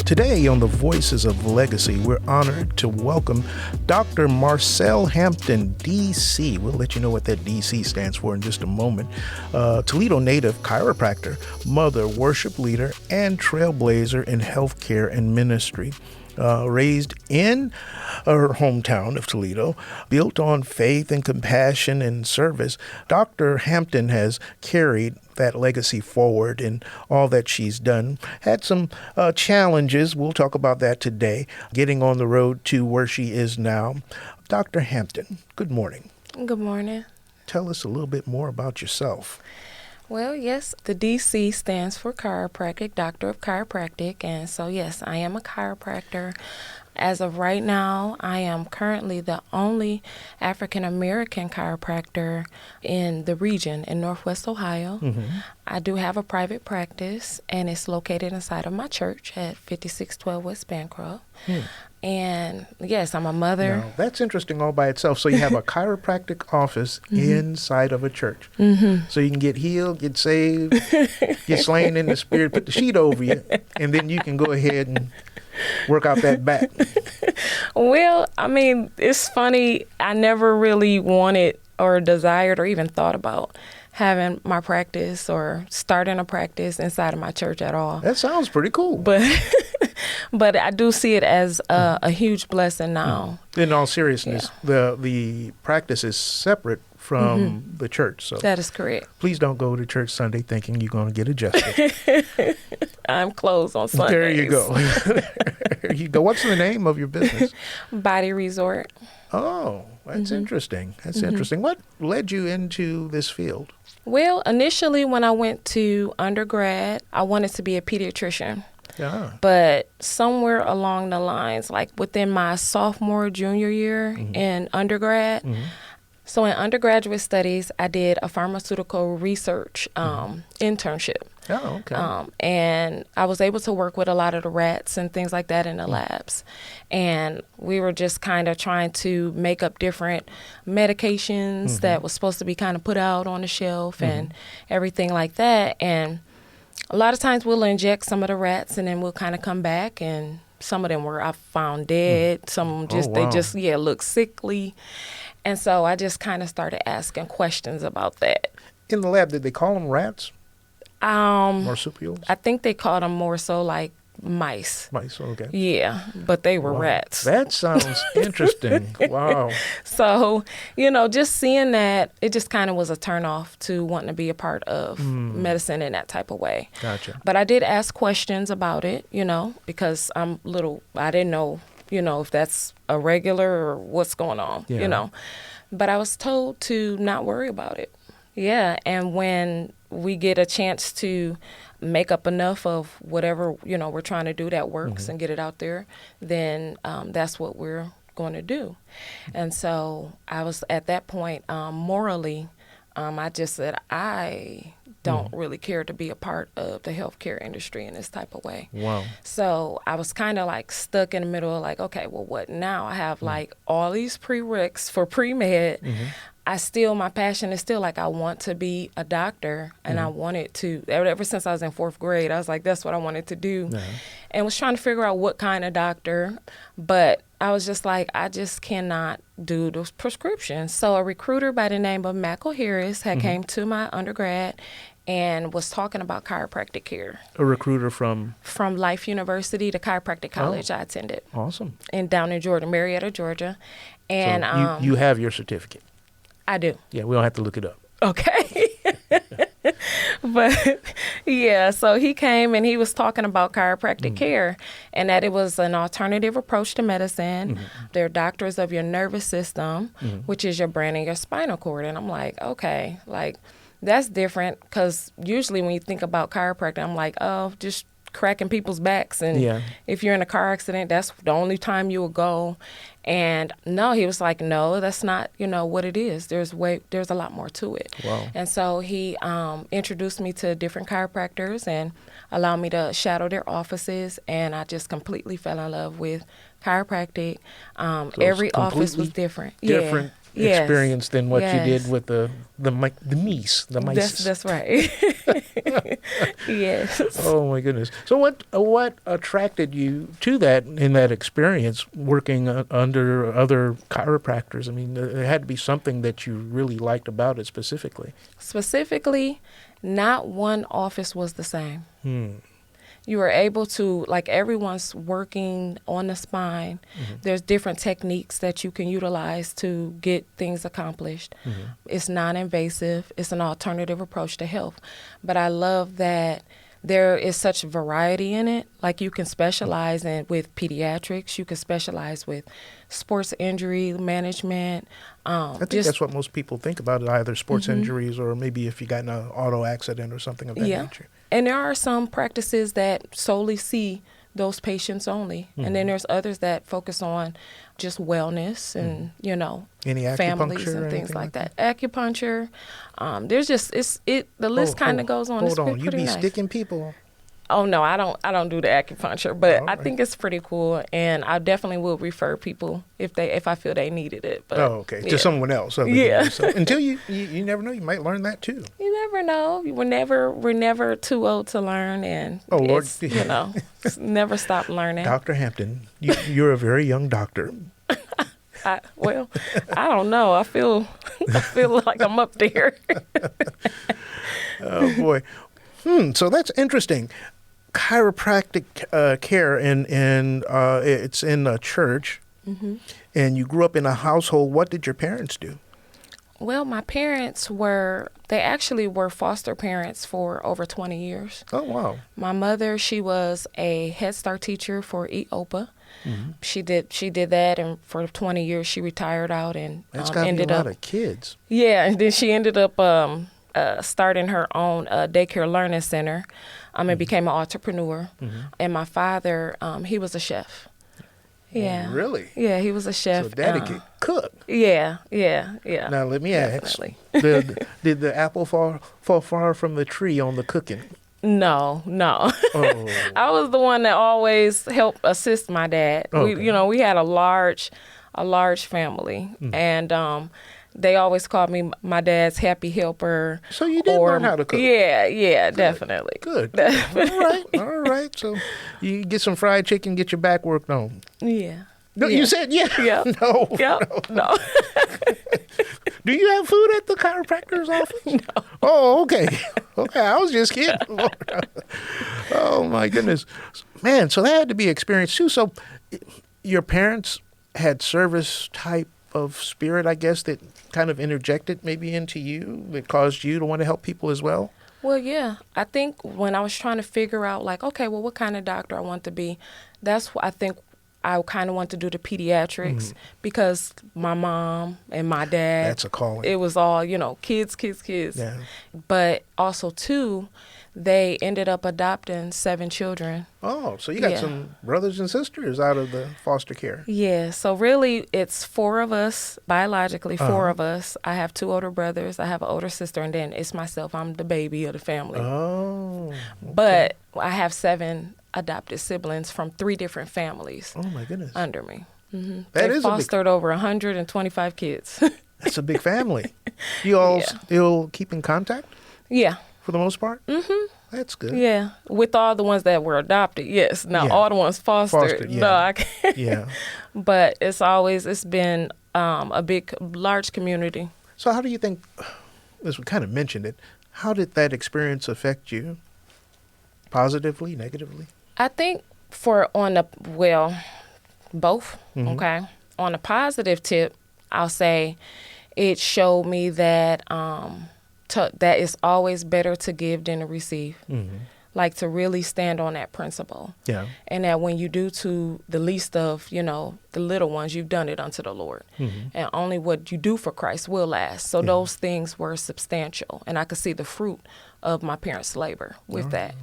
Today on the Voices of Legacy, we're honored to welcome Dr. Marcel Hampton, D.C. We'll let you know what that D.C. stands for in just a moment. Toledo native chiropractor, mother, worship leader, and trailblazer in healthcare and ministry. Raised in her hometown of Toledo, built on faith and compassion and service, Dr. Hampton has carried that legacy forward in all that she's done. Had some challenges. We'll talk about that today, getting on the road to where she is now. Dr. Hampton, good morning. Good morning. Tell us a little bit more about yourself. Well, yes, the DC stands for chiropractic, Doctor of Chiropractic. And so, yes, I am a chiropractor. As of right now, I am currently the only African-American chiropractor in the region in Northwest Ohio. Mm-hmm. I do have a private practice, and it's located inside of my church at 5612 West Bancroft. And yes, I'm a mother. Now, that's interesting all by itself. So you have a chiropractic office inside of a church. Mm-hmm. So you can get healed, get saved, get slain in the spirit, put the sheet over you, and then you can go ahead and work out that back. Well, I mean, it's funny. I never really wanted or desired or even thought about having my practice or starting a practice inside of my church at all. That sounds pretty cool. But I do see it as a huge blessing now. In all seriousness, the practice is separate from the church. So that is correct. Please don't go to church Sunday thinking you're going to get adjusted. I'm closed on Sundays. There you go. There you go. What's the name of your business? Body Resort. Oh, that's interesting. That's interesting. What led you into this field? Well, initially when I went to undergrad, I wanted to be a pediatrician. Yeah. But somewhere along the lines, like within my sophomore, junior year in undergrad, so in undergraduate studies, I did a pharmaceutical research internship. Oh, okay. And I was able to work with a lot of the rats and things like that in the labs. And we were just kind of trying to make up different medications that was supposed to be kind of put out on the shelf and everything like that. And a lot of times we'll inject some of the rats and then we'll kind of come back, and some of them I found dead. Some just, they just look sickly. And so I just kind of started asking questions about that. In the lab, did they call them rats? Marsupials? I think they called them more so like mice. Mice, okay. Yeah, but they were rats. That sounds interesting. Wow. So, just seeing that, it just kind of was a turnoff to wanting to be a part of medicine in that type of way. Gotcha. But I did ask questions about it, because I didn't know, if that's a regular or what's going on, But I was told to not worry about it. Yeah, and when we get a chance to make up enough of whatever, we're trying to do that works and get it out there, then that's what we're going to do. And so I was at that point, morally, I just said, I don't really care to be a part of the healthcare industry in this type of way. Wow. So I was kind of like stuck in the middle of like, okay, well, what now? I have like all these prereqs for pre-med. My passion is still like I want to be a doctor, and I wanted to, ever since I was in 4th grade, I was like, that's what I wanted to do. And was trying to figure out what kind of doctor, but I was just like, I just cannot do those prescriptions. So a recruiter by the name of Marcel Harris had came to my undergrad and was talking about chiropractic care. A recruiter from? From Life University, the chiropractic college I attended. Awesome. Down in Georgia, Marietta, Georgia. And so you have your certificate? I do. Yeah, we don't have to look it up. Okay. But yeah, so he came and he was talking about chiropractic care, and that it was an alternative approach to medicine. They're doctors of your nervous system, which is your brain and your spinal cord. And I'm like, okay, like that's different, because usually when you think about chiropractic, I'm like, oh, just cracking people's backs, and if you're in a car accident, that's the only time you will go. And no, he was like, no, that's not, what it is. There's a lot more to it. Wow. And so he introduced me to different chiropractors and allowed me to shadow their offices, and I just completely fell in love with chiropractic. So every office was different. Different experience than what you Yes. did with the mice, the mice. That's right. Yes. Oh my goodness! So what attracted you to that in that experience working under other chiropractors? I mean, there had to be something that you really liked about it specifically. Specifically, not one office was the same. Hmm. You were able to, like, everyone's working on the spine. Mm-hmm. There's different techniques that you can utilize to get things accomplished. Mm-hmm. It's non-invasive. It's an alternative approach to health. But I love that there is such variety in it. Like, you can specialize with pediatrics. You can specialize with sports injury management. I think that's what most people think about it, either sports injuries or maybe if you got in an auto accident or something of that nature. And there are some practices that solely see those patients only. And then there's others that focus on just wellness and, Any families acupuncture or and things anything like that. Acupuncture. There's just, the list kind of goes on. Hold on, It's you pretty be nice. sticking people. Oh no, I don't do the acupuncture, but All I right. think it's pretty cool, and I definitely will refer people if I feel they needed it. But Okay, yeah. to someone else. Other than Yeah. yourself. Until you never know, you might learn that too. You never know. We're never too old to learn, and Oh, Lord. it's never stop learning. Dr. Hampton, you're a very young doctor. I don't know. I feel like I'm up there. Oh boy. So that's interesting. Chiropractic care, and it's in a church, and you grew up in a household. What did your parents do? Well, my parents were foster parents for over 20 years. Oh, wow. My mother, she was a Head Start teacher for EOPA. Mm-hmm. She did that, and for 20 years she retired out and That's got to be a ended lot up. of kids. Yeah, and then she ended up starting her own daycare learning center, and became an entrepreneur. And my father, he was a chef. Yeah. Oh, really? Yeah, he was a chef. So dedicated cook. Yeah. Now let me ask: Definitely. did the apple fall far from the tree on the cooking? No. Oh, I was the one that always helped assist my dad. Okay. We had a large family, and they always called me my dad's happy helper. so you did learn how to cook. Yeah, definitely. Good. All right. So you get some fried chicken, get your back worked on. Yeah. No, Yeah. you said yeah. Yeah. No. Yep. No. Do you have food at the chiropractor's office? No. Oh, okay. Okay, I was just kidding. Oh my goodness, man. So that had to be experience too. So your parents had service type of spirit, I guess, that kind of interjected maybe into you, that caused you to want to help people as well. Well, yeah. I think when I was trying to figure out, like, okay, well, what kind of doctor I want to be, that's what I think I kind of want to do the pediatrics, because my mom and my dad, That's a calling. it was all, kids. Yeah. But also, too, they ended up adopting 7 children. Oh, so you got Yeah. some brothers and sisters out of the foster care. Yeah, so really it's 4 of us, biologically 4 of us. I have 2 older brothers, I have an older sister, and then it's myself. I'm the baby of the family. Oh. But I have 7 adopted siblings from 3 different families Oh my goodness. under me. That They is a big, fostered over 125 kids. that's a big family. You all Yeah. still keep in contact Yeah, for the most part? Mm-hmm. That's good. yeah. With all the ones that were adopted, yes. Now, Yeah. all the ones fostered, Fostered, yeah. no, I can't. Yeah. But it's been a large community. So how do you think, as we kind of mentioned it, how did that experience affect you? Positively, negatively? I think both, okay? On a positive tip, I'll say it showed me that that it's always better to give than to receive. Like, to really stand on that principle. Yeah. And that when you do to the least of, the little ones, you've done it unto the Lord. And only what you do for Christ will last. So those things were substantial. And I could see the fruit of my parents' labor with that.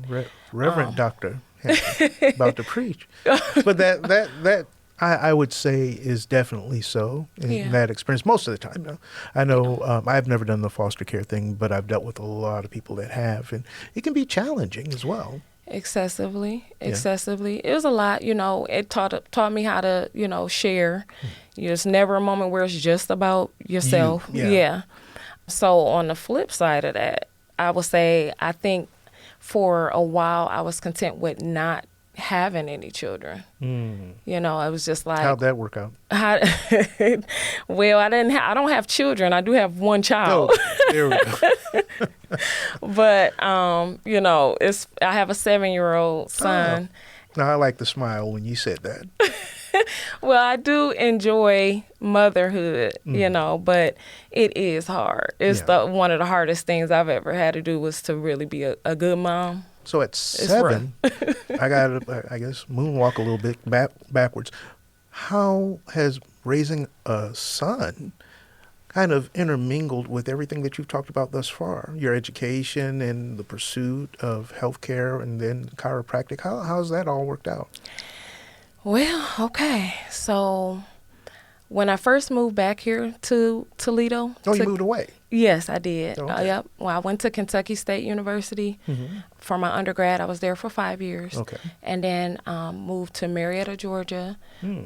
Reverend Doctor about to preach. But that I would say is definitely so in that experience most of the time. Now, I know I've never done the foster care thing, but I've dealt with a lot of people that have, and it can be challenging as well. Excessively. Yeah. It was a lot, it taught me how to, share. There's never a moment where it's just about yourself. Yeah. So on the flip side of that, I would say I think for a while I was content with not having any children. It was just like, How'd that work out? Well, I don't have children. I do have one child. Oh, there we go. But I have a 7-year-old son. Now, I like the smile when you said that. Well, I do enjoy motherhood, but it is hard. It's one of the hardest things I've ever had to do was to really be a good mom. So at 7, I got to, I guess, moonwalk a little bit backwards. How has raising a son kind of intermingled with everything that you've talked about thus far? Your education and the pursuit of healthcare and then chiropractic. How's that all worked out? Well, okay. So when I first moved back here to Toledo. Oh, you moved away? Yes, I did. Okay. Yep. Well, I went to Kentucky State University for my undergrad. I was there for 5 years. Okay. And then moved to Marietta, Georgia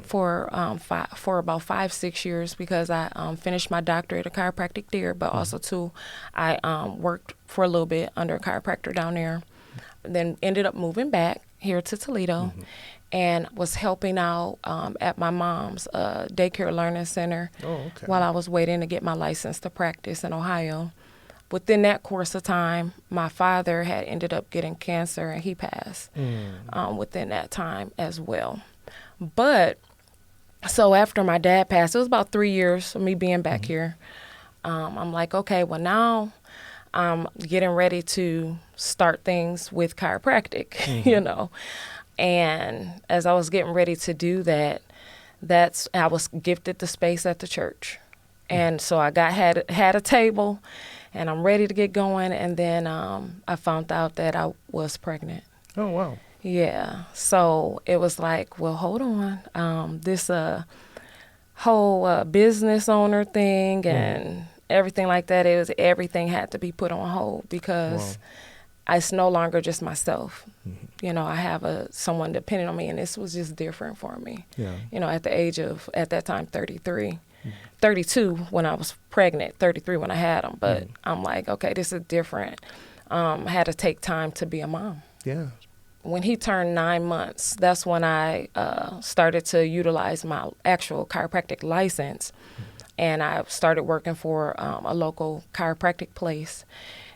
for about 5-6 years because I finished my doctorate of chiropractic there, but also too, I worked for a little bit under a chiropractor down there. Then ended up moving back here to Toledo. And was helping out at my mom's daycare learning center while I was waiting to get my license to practice in Ohio. Within that course of time, my father had ended up getting cancer and he passed within that time as well. But so after my dad passed, it was about 3 years of me being back here. I'm like, okay, well now I'm getting ready to start things with chiropractic, And as I was getting ready to do that, I was gifted the space at the church. And so I had a table and I'm ready to get going. And then I found out that I was pregnant. Oh, wow. Yeah. So it was like, well, hold on. This whole business owner thing and everything like that, everything had to be put on hold because it's no longer just myself. I have someone depending on me, and this was just different for me. Yeah. At the age of, at that time, 33, 32 when I was pregnant, 33 when I had him. But I'm like, okay, this is different. I had to take time to be a mom. Yeah. When he turned 9 months, that's when I started to utilize my actual chiropractic license, and I started working for a local chiropractic place.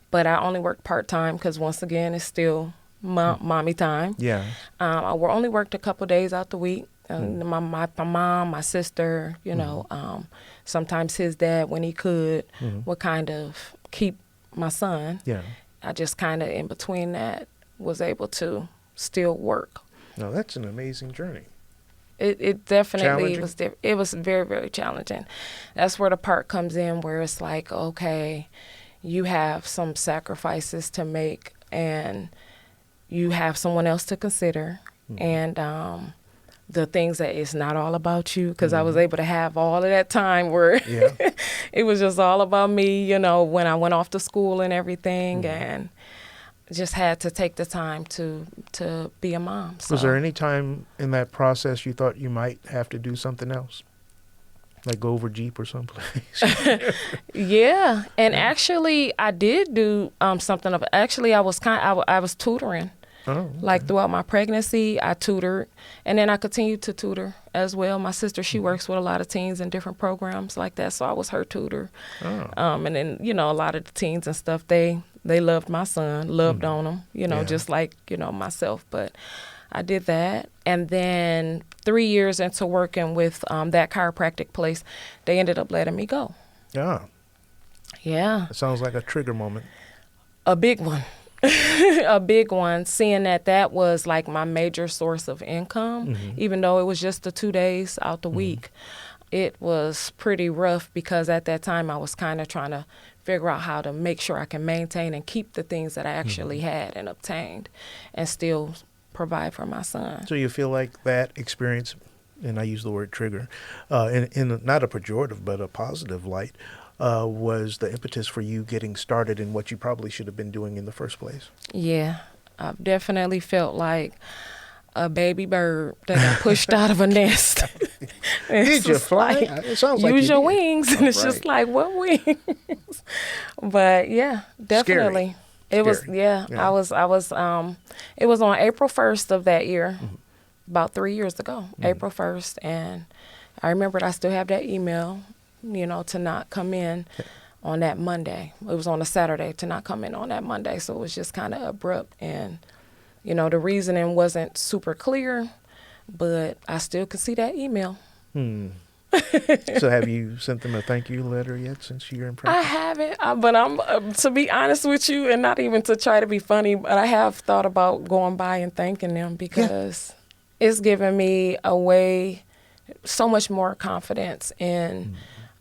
But I only worked part-time because, once again, it's still mommy time. Yeah. I only worked a couple days out the week. My mom, my sister, sometimes his dad, when he could, would kind of keep my son. Yeah. I just kind of, in between that, was able to still work. No, that's an amazing journey. It definitely was. It was very, very challenging. That's where the part comes in where it's like, okay, you have some sacrifices to make, and you have someone else to consider, and the things that it's not all about you, because I was able to have all of that time where it was just all about me, when I went off to school and everything, and just had to take the time to be a mom. So. Was there any time in that process you thought you might have to do something else? Like go over Jeep or someplace? Yeah. And actually I did do something of, actually I was tutoring. Oh, okay. Like throughout my pregnancy, I tutored, and then I continued to tutor as well. My sister, she works with a lot of teens in different programs like that, so I was her tutor. Oh. And then, a lot of the teens and stuff, they loved my son, loved on him, just like, myself. But I did that. And then 3 years into working with that chiropractic place, they ended up letting me go. Yeah. Yeah. It sounds like a trigger moment. A big one. A big one, seeing that was like my major source of income, even though it was just the 2 days out the week. It was pretty rough because at that time I was kind of trying to figure out how to make sure I can maintain and keep the things that I actually had and obtained and still provide for my son. So you feel like that experience, and I use the word trigger, in not a pejorative but a positive light, was the impetus for you getting started in what you probably should have been doing in the first place? Yeah, I've definitely felt like a baby bird that got pushed out of a nest. Did you fly? Like, It sounds like use you your did. wings, and it's just like, what wings? But yeah, definitely. It was, Scary. yeah. Yeah. It was on April 1st of that year, about 3 years ago, April 1st, and I remembered I still have that email, to not come in on that Monday. It was on a Saturday, to not come in on that Monday, so it was just kind of abrupt, and the reasoning wasn't super clear, but I still could see that email. So have you sent them a thank you letter yet since you're in practice? I haven't, but I'm to be honest with you, and not even to try to be funny, but I have thought about going by and thanking them, because it's given me so much more confidence in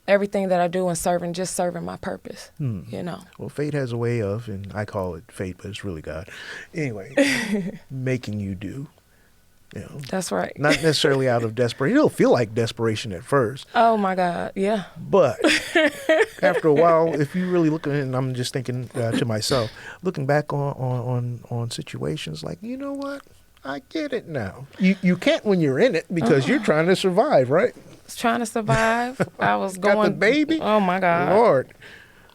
everything that I do and serving my purpose. Well, fate has a way of, and I call it fate, but it's really God. Anyway, making you do. That's right. Not necessarily out of desperation. It'll feel like desperation at first. Oh my God, yeah. But after a while, if you really look at it, and I'm just thinking to myself, looking back on situations like, you know what? I get it now. You can't when you're in it, because you're trying to survive, right? Trying to survive. I was Got going. the baby? Oh my God. Lord.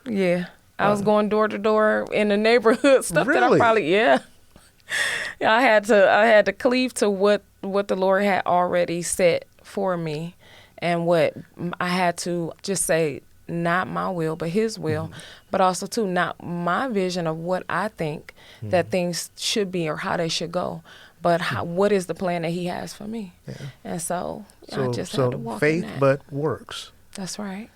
Yeah. I was going door to door in the neighborhood, stuff that I Really? probably, I had to cleave to what the Lord had already set for me, and what I had to just say, not my will, but His will, but also too, not my vision of what I think that things should be or how they should go, but what is the plan that He has for me. And so I just had to walk faith, in that. but works. That's right.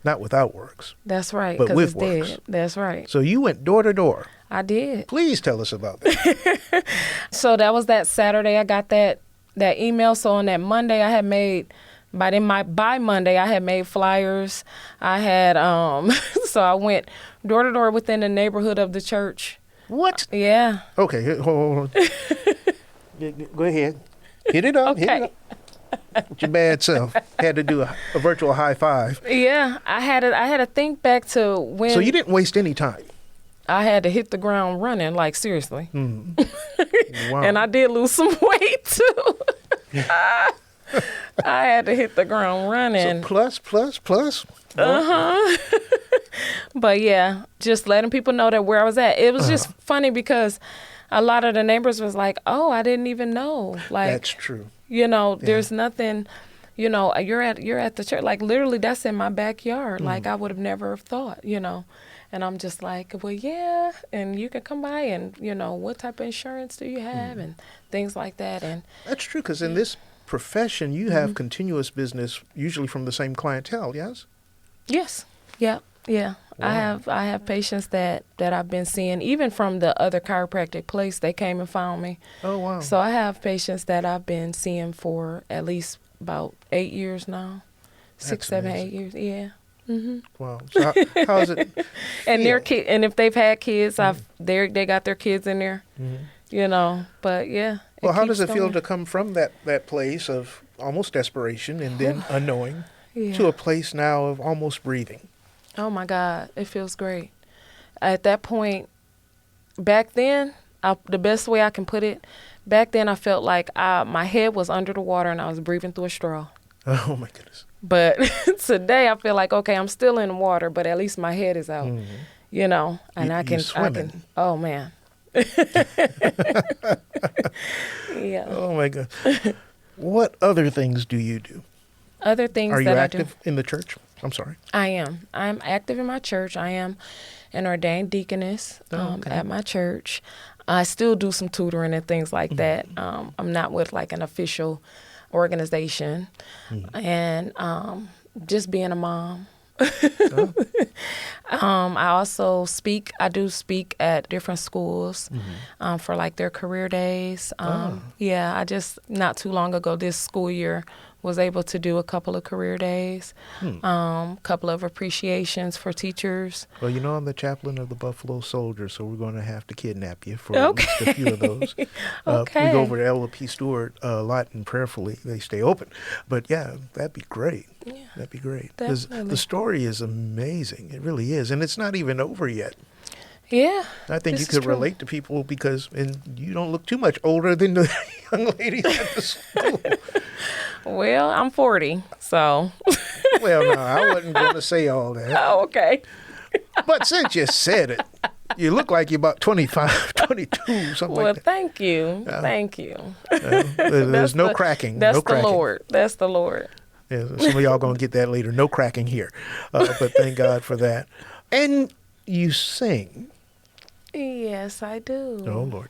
Not without works. That's right. But 'cause with it's works. dead. That's right. So you went door to door. I did. Please tell us about that. So that was that Saturday. I got that email. So on that Monday, I had made, by Monday, I had made flyers. I had, so I went door to door within the neighborhood of the church. What? Yeah. Okay, hold on. Go ahead. Hit it up. Hit it Okay. up. With your bad self. Had to do a virtual high five. Yeah. I had to think back to when. So you didn't waste any time. I had to hit the ground running, like seriously. Wow. And I did lose some weight too. I had to hit the ground running. So plus. But yeah, just letting people know that where I was at. It was just funny because a lot of the neighbors was like, "Oh, I didn't even know." Like, That's true. There's nothing. You're at the church. Like literally, that's in my backyard. Like I would have never thought. And I'm just like, well, yeah, and you can come by and what type of insurance do you have and things like that. And That's true, because in this profession, you have continuous business, usually from the same clientele. Yes. yes, yeah. Wow. I have patients that I've been seeing, even from the other chiropractic place. They came and found me. Oh, wow. So I have patients that I've been seeing for at least about 8 years now, That's 6, 7, amazing. 8 years. Yeah. Wow. So how's it And their feel? kid, and if they've had kids, they got their kids in there. But yeah. Well, how keeps does it feel going. to come from that place of almost desperation and then unknowing Yeah. to a place now of almost breathing? Oh my God, it feels great. At that point, back then, the best way I can put it, back then I felt like my head was under the water and I was breathing through a straw. Oh my goodness. But today I feel like, okay, I'm still in the water, but at least my head is out, and I can, oh man. Yeah. Oh my God. What other things do you do? Other things Are you that active in the church? I'm sorry. I am. I'm active in my church. I am an ordained deaconess at my church. I still do some tutoring and things like that. I'm not with like an official organization. And just being a mom. I also speak. I do speak at different schools for like their career days. Yeah, I just not too long ago this school year was able to do a couple of career days, couple of appreciations for teachers. Well, I'm the chaplain of the Buffalo Soldiers, so we're going to have to kidnap you for at least a few of those. Okay. We go over to LP Stewart a lot, and prayerfully they stay open. But yeah, that'd be great. Yeah, that'd be great. Because definitely. the story is amazing. It really is. And it's not even over yet. Yeah. I think you this is could true. relate to people because, and you don't look too much older than the young ladies at the school. Well, I'm 40, so. Well, no, I wasn't going to say all that. Oh, okay. But since you said it, you look like you're about 25, 22, something Well, like that. thank you. Thank you. There's no cracking. That's no the cracking. Lord. That's the Lord. Yeah, some of y'all going to get that later. No cracking here. But thank God for that. And you sing. Yes, I do. Oh, Lord.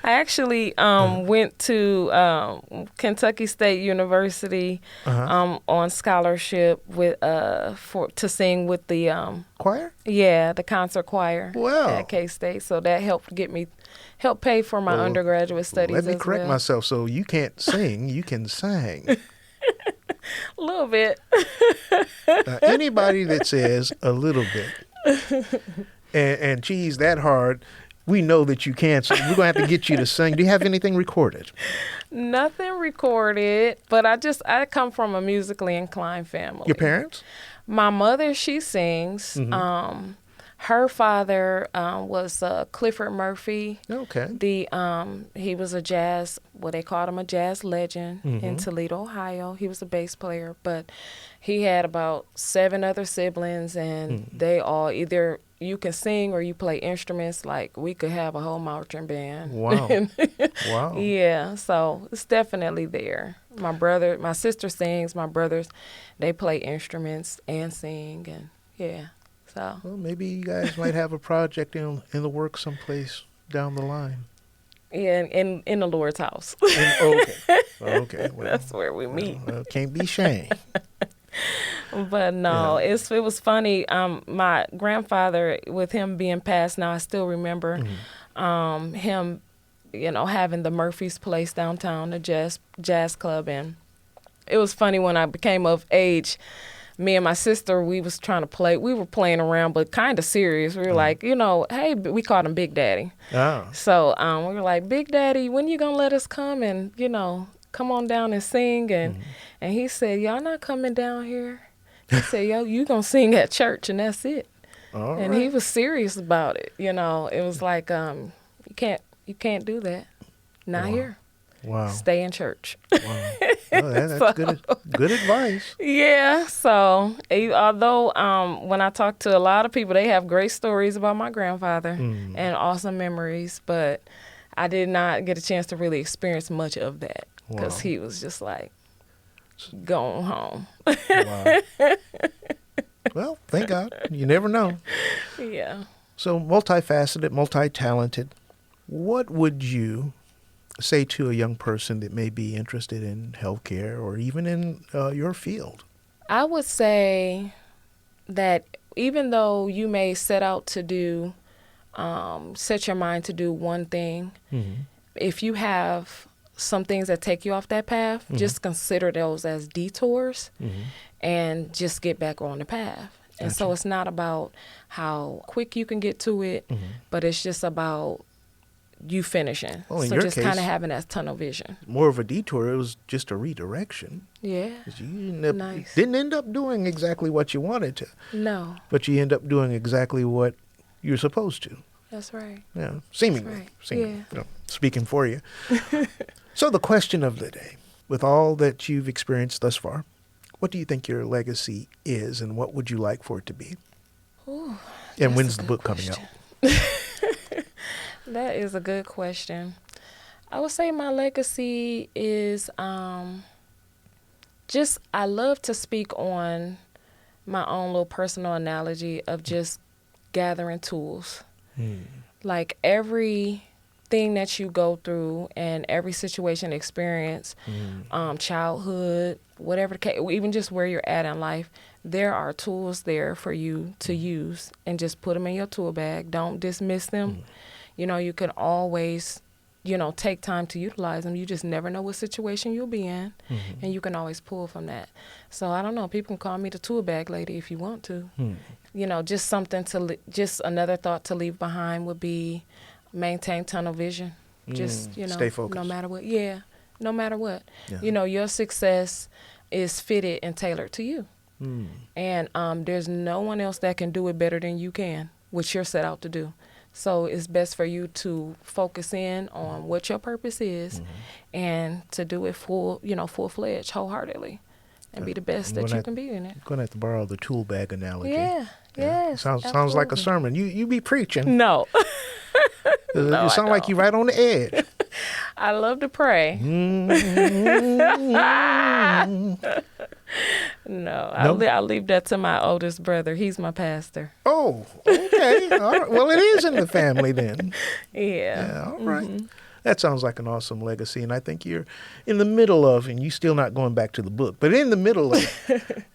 I actually went to Kentucky State University on scholarship with to sing with the Choir? the concert choir Wow. at K-State. So that helped pay for my undergraduate studies. Let me as correct well. myself. So you can't sing, you can sing. A little bit. Now, anybody that says a little bit and geez, that hard, we know that you can't sing. We're going to have to get you to sing. Do you have anything recorded? Nothing recorded, but I come from a musically inclined family. Your parents? My mother, she sings. Her father was Clifford Murphy. Okay. He was a they called him a jazz legend in Toledo, Ohio. He was a bass player, but he had about 7 other siblings, and they all either you can sing or you play instruments. Like we could have a whole marching band. Wow. Wow. Yeah, so it's definitely there. My sister sings. My brothers, they play instruments and sing, and yeah. So Well, maybe you guys might have a project in the works someplace down the line. yeah, in the Lord's house. Okay. Well, That's where we meet. Can't be shamed. But no, it was funny. My grandfather, with him being passed now, I still remember him, having the Murphy's Place downtown, the jazz club, and it was funny when I became of age. Me and my sister, we was trying to play. We were playing around, but kind of serious. We were like, hey, we called him Big Daddy. Oh. So we were like, Big Daddy, when you gonna let us come and come on down and sing? And he said, y'all not coming down here. He said, yo, you gonna sing at church and that's it. All And right. he was serious about it. It was like you can't do that. Not here. Wow. Stay in church. Wow. Well, that's good advice. Yeah. So although when I talk to a lot of people, they have great stories about my grandfather and awesome memories, but I did not get a chance to really experience much of that because Wow. he was just like going home. Wow. Well, thank God. You never know. Yeah. So multifaceted, multi-talented. What would you say to a young person that may be interested in healthcare or even in your field? I would say that even though you may set out to do, set your mind to do one thing, if you have some things that take you off that path, just consider those as detours and just get back on the path. And so it's not about how quick you can get to it, but it's just about you finishing. Well, in so your just case, kind of having that tunnel vision. More of a detour. It was just a redirection. Yeah. 'Cause you Nice. didn't end up doing exactly what you wanted to, No, but you end up doing exactly what you're supposed to. that's right. Yeah, seemingly. right. Seemingly. Speaking for you. So the question of the day, with all that you've experienced thus far, what do you think your legacy is, and what would you like for it to be? Ooh, And that's when's a the good book coming question. out? That is a good question. I would say my legacy is just I love to speak on my own little personal analogy of just gathering tools. Like everything that you go through and every situation experience, childhood, whatever the case, even just where you're at in life, there are tools there for you to use, and just put them in your tool bag. Don't dismiss them. You can always, take time to utilize them. You just never know what situation you'll be in, and you can always pull from that. So I don't know. People can call me the tool bag lady if you want to. Just something just another thought to leave behind would be maintain tunnel vision. Just, stay focused. no matter what. Yeah, no matter what. Yeah. Your success is fitted and tailored to you. And there's no one else that can do it better than you can. what you're set out to do. So it's best for you to focus in on what your purpose is and to do it full-fledged, wholeheartedly, and be the best that you can be in it. I'm going to have to borrow the tool bag analogy. Yeah. Yes. Sounds like a sermon. You be preaching. No. You sound like you right on the edge. I love to pray. No, I'll leave that to my oldest brother. He's my pastor. Oh, okay. All right. Well, it is in the family then. Yeah. All right. That sounds like an awesome legacy, and I think you're in the middle of, and you're still not going back to the book, but in the middle of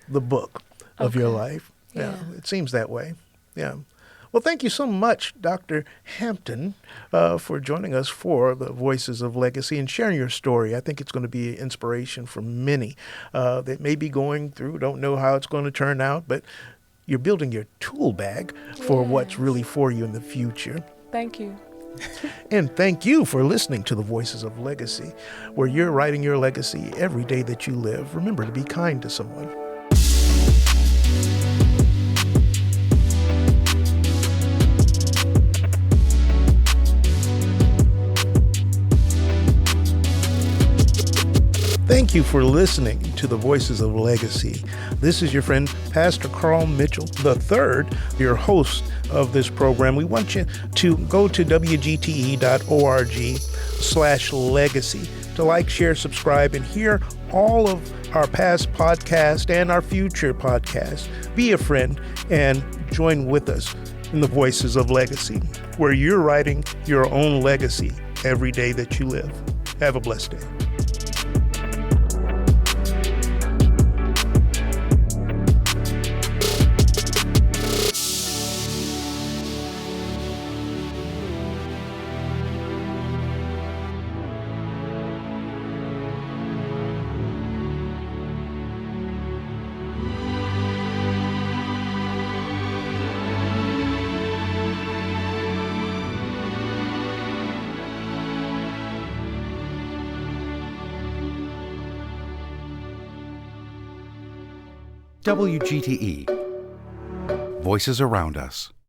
the book of your life. Yeah, it seems that way. Yeah. Well, thank you so much, Dr. Hampton, for joining us for the Voices of Legacy and sharing your story. I think it's going to be an inspiration for many that may be going through, don't know how it's going to turn out, but you're building your tool bag for what's really for you in the future. Thank you. And thank you for listening to the Voices of Legacy, where you're writing your legacy every day that you live. Remember to be kind to someone. Thank you for listening to the Voices of Legacy. This is your friend, Pastor Carl Mitchell III, your host of this program. We want you to go to wgte.org/legacy to like, share, subscribe, and hear all of our past podcasts and our future podcasts. Be a friend and join with us in the Voices of Legacy, where you're writing your own legacy every day that you live. Have a blessed day. WGTE. Voices around us.